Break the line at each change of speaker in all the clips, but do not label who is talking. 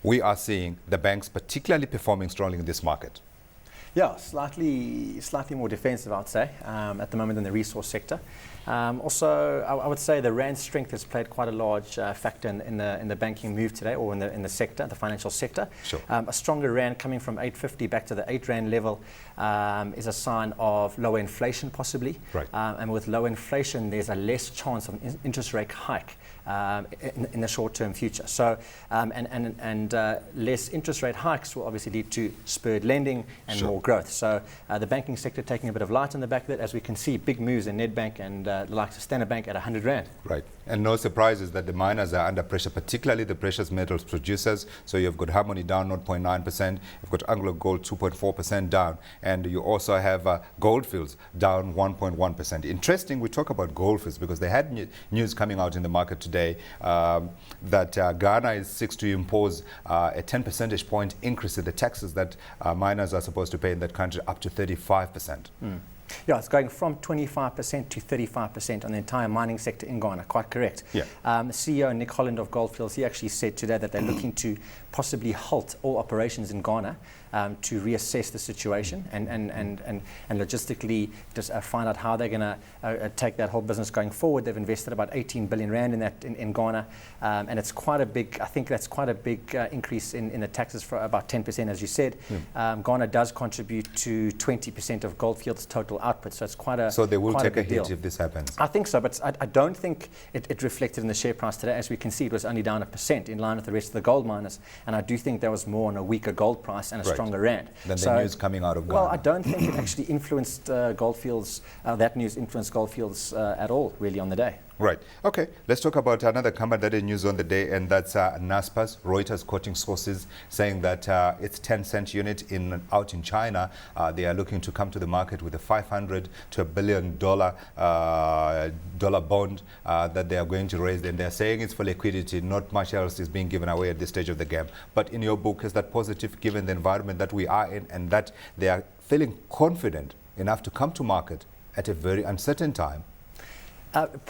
we are seeing the banks particularly performing strongly in this market.
Yeah, slightly more defensive, I'd say, at the moment in the resource sector. Also, I would say the rand strength has played quite a large factor in the banking move today, or in the sector, the financial sector.
Sure.
A stronger rand coming from 8.50 back to the 8 rand level is a sign of lower inflation, possibly.
Right.
And with low inflation, there's a less chance of an interest rate hike in the short-term future. So, and less interest rate hikes will obviously lead to spurred lending and
Sure.
more growth. So the banking sector taking a bit of light on the back of it, as we can see big moves in Nedbank and the likes of Standard Bank at 100 rand.
Right. And no surprises that the miners are under pressure, particularly the precious metals producers. So you've got Harmony down 0.9%, you've got Anglo Gold 2.4% down, and you also have Goldfields down 1.1%. Interesting, we talk about Goldfields because they had news coming out in the market today that Ghana is seeks to impose a 10 percentage point increase in the taxes that miners are supposed to pay in that country, up to 35%.
Yeah, it's going from 25% to 35% on the entire mining sector in Ghana, quite correct.
Yeah.
CEO Nick Holland of Goldfields, he actually said today that they're looking to possibly halt all operations in Ghana to reassess the situation and logistically just find out how they're going to take that whole business going forward. They've invested about 18 billion rand in that in Ghana, and it's quite a big, I think that's quite a big increase in the taxes for about 10%, as you said. Ghana does contribute to 20% of Goldfields' total output, so it's quite a
So they will take a hit
deal
if this happens.
I think so, but I don't think it reflected in the share price today. As we can see, it was only down 1%, in line with the rest of the gold miners, and I do think there was more on a weaker gold price and a stronger rand.
Than the news coming out of Ghana.
Well, I don't think it actually influenced Goldfields, that news influenced Goldfields at all, really, on the day.
Right. Okay. Let's talk about another company that is news on the day, and that's Naspers. Reuters quoting sources saying that its 10-cent unit out in China, they are looking to come to the market with a $500 to $1 billion bond that they are going to raise. And they're saying it's for liquidity. Not much else is being given away at this stage of the game. But in your book, is that positive given the environment that we are in, and that they are feeling confident enough to come to market at a very uncertain time?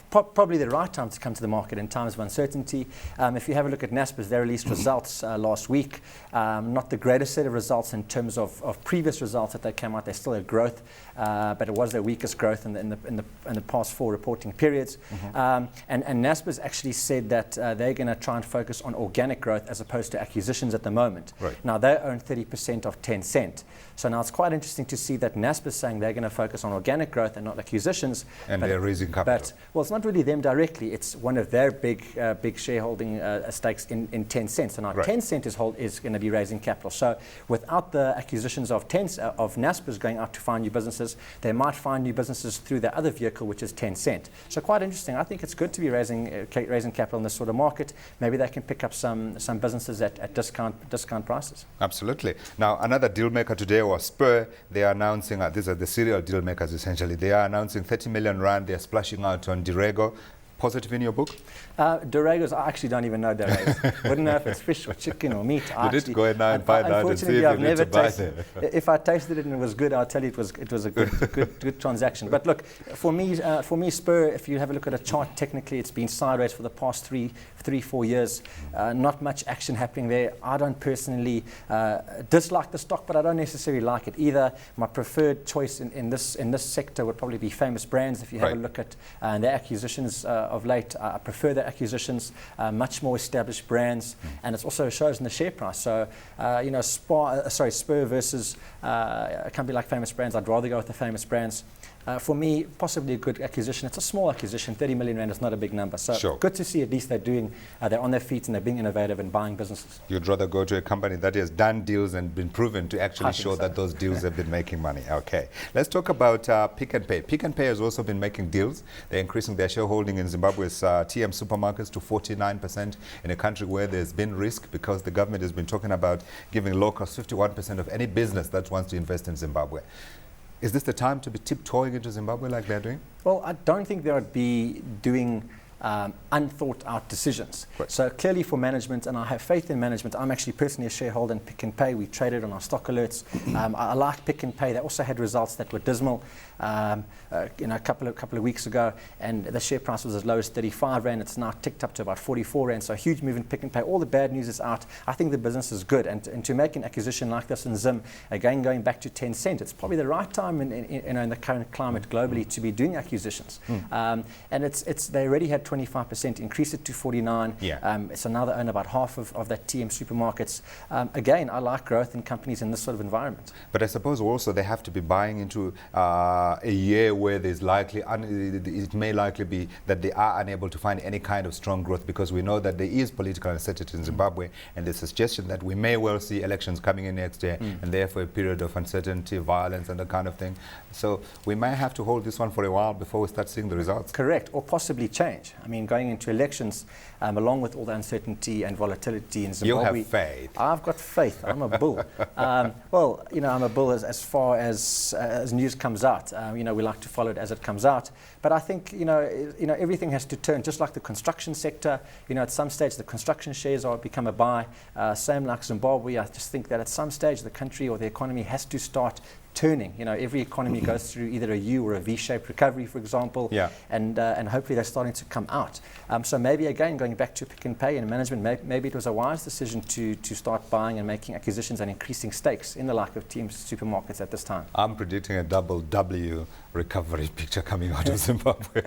Probably the right time to come to the market in times of uncertainty. If you have a look at Naspers, they released results last week. Not the greatest set of results in terms of previous results that they came out. They still had growth, but it was their weakest growth in the past 4 reporting periods. And Naspers actually said that they're going to try and focus on organic growth as opposed to acquisitions at the moment.
Right.
Now, they own 30% of Tencent. So now it's quite interesting to see that Naspers saying they're going to focus on organic growth and not acquisitions.
And they're raising capital.
Well, it's not really them directly. It's one of their big shareholding stakes in Tencent. So now Tencent is going to be raising capital. So without the acquisitions of Naspers going out to find new businesses, they might find new businesses through their other vehicle, which is Tencent. So quite interesting. I think it's good to be raising capital in this sort of market. Maybe they can pick up some businesses at discount prices.
Absolutely. Now, another deal maker today was Spur. They are announcing, these are the serial deal makers essentially, they are announcing 30 million rand. They're splashing out on Dirego. Positive in your book?
Diregos, I actually don't even know Diregos. Wouldn't know if it's fish or chicken or meat.
You did go in now and find out and see if you need to buy them.
If I tasted it and it was good, I'll tell you it was a good transaction. But look, for me, Spur, if you have a look at a chart, technically it's been sideways for the past 3-4 years. Not much action happening there. I don't personally dislike the stock, but I don't necessarily like it either. My preferred choice in this sector would probably be Famous Brands. If you have a look at their acquisitions of late, I prefer their acquisitions, much more established brands, and it also shows in the share price. So, Spur versus a company like Famous Brands, I'd rather go with the Famous Brands. For me, possibly a good acquisition. It's a small acquisition. 30 million rand is not a big number. So good to see at least they're on their feet and they're being innovative and buying businesses. You'd
rather go to a company that has done deals and been proven to actually show that those deals have been making money. Okay. Let's talk about Pick n Pay. Pick n Pay has also been making deals. They're increasing their shareholding in Zimbabwe's TM supermarkets to 49% in a country where there's been risk because the government has been talking about giving locals 51% of any business that wants to invest in Zimbabwe. Is this the time to be tiptoeing into Zimbabwe like they're doing?
Well, I don't think they would be doing unthought out decisions.
Right.
So clearly for management, and I have faith in management, I'm actually personally a shareholder in Pick n Pay. We traded on our stock alerts. I like Pick n Pay. They also had results that were dismal a couple of weeks ago, and the share price was as low as 35 Rand. It's now ticked up to about 44 Rand, so a huge move in Pick n Pay. All the bad news is out. I think the business is good, and to make an acquisition like this in Zim, again going back to 10 cent, it's probably the right time in the current climate globally to be doing acquisitions. And they already had 25%, increase it to 49. It's another own about half of that TM Supermarkets. Again, I like growth in companies in this sort of environment.
But I suppose also they have to be buying into a year where there's it may likely be that they are unable to find any kind of strong growth, because we know that there is political uncertainty in Zimbabwe, and the suggestion that we may well see elections coming in next year, and therefore a period of uncertainty, violence, and that kind of thing. So we might have to hold this one for a while before we start seeing the results.
Correct, or possibly change. I mean, going into elections, along with all the uncertainty and volatility in Zimbabwe.
You have faith.
I've got faith. I'm a bull. Well, I'm a bull as far as news comes out. We like to follow it as it comes out. But I think everything has to turn, just like the construction sector. At some stage the construction shares become a buy. Same like Zimbabwe. I just think that at some stage the country or the economy has to start turning. Every economy goes through either a U or a V-shaped recovery, for example, and hopefully they're starting to come out. So maybe again, going back to Pick n Pay and management, maybe it was a wise decision to start buying and making acquisitions and increasing stakes in the like of TM Supermarkets at this time.
I'm predicting a double W recovery picture coming out of Zimbabwe.